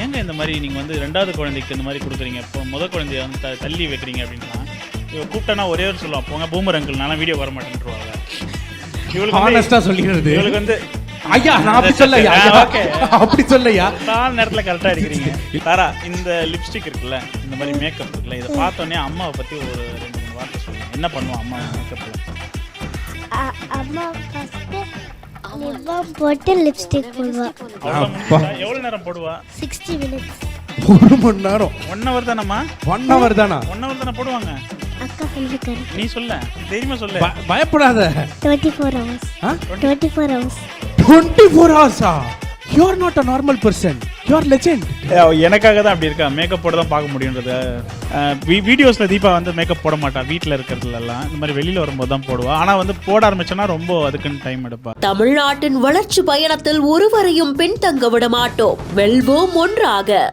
ஏங்க இந்த மாதிரி நீங்கள் வந்து 2வது குழந்தைக்கு இந்த மாதிரி கொடுக்குறீங்க, இப்போ முதல் குழந்தைய வந்து தள்ளி வைக்கிறீங்க அப்படின்னா, இவன் கூப்பிட்டானா ஒரே ஒரு சொல்லுவான், போங்க பூமர் அங்கிள், நானும் வீடியோ வர மாட்டேன்ருவாங்க. ஹானஸ்டா சொல்லிடுறது. இவளுக்கு வந்து ஐயா நான் அப்படி சொல்லலையா, அப்படி சொல்லலையா, நான் நேரத்தில் கரெக்டாக இருக்கிறீங்க. தாரா, இந்த லிப்ஸ்டிக் இருக்குல்ல, இந்த மாதிரி மேக்கப் இருக்குல்ல, இதை பார்த்தோன்னே அம்மாவை பற்றி ஒரு 2-3 வார்த்தை சொல்லுங்க. என்ன பண்ணுவோம் அம்மா மேக்கப்பில்? அம்மா ஃபர்ஸ்ட் லிப் போட்டு லிப்ஸ்டிக் போடுவா. எவ்வளோ நேரம் போடுவா? 60 minutes. 1 மணி நேரம். 1 hour தானம்மா? 1 hour தானா? 1 hour தானே போடுவாங்க. அக்கா சொல்லிருக்காரு. நீ சொல்ல, தைரியமா சொல்ல. பயப்படாத. 24 hours. 24 hours. 24 hours. You are not a normal person. You are legend. எனக்காக தான் அப்படி இருக்கா, மேக்கப் போட தான் பார்க்க முடியுன்றது. வீடியோஸில் தீபா வந்து மேக்கப் போட மாட்டா, வீட்டில் இருக்கிறதுலாம் இந்த மாதிரி வெளியில் வரும்போது தான் போடுவா. ஆனால் வந்து போட ஆரம்பிச்சோன்னா ரொம்ப அதுக்குன்னு டைம் எடுப்பா. தமிழ்நாட்டின் வளர்ச்சி பயணத்தில் ஒருவரையும் பின்தங்க விட மாட்டோம். வெல்வோம் ஒன்றாக.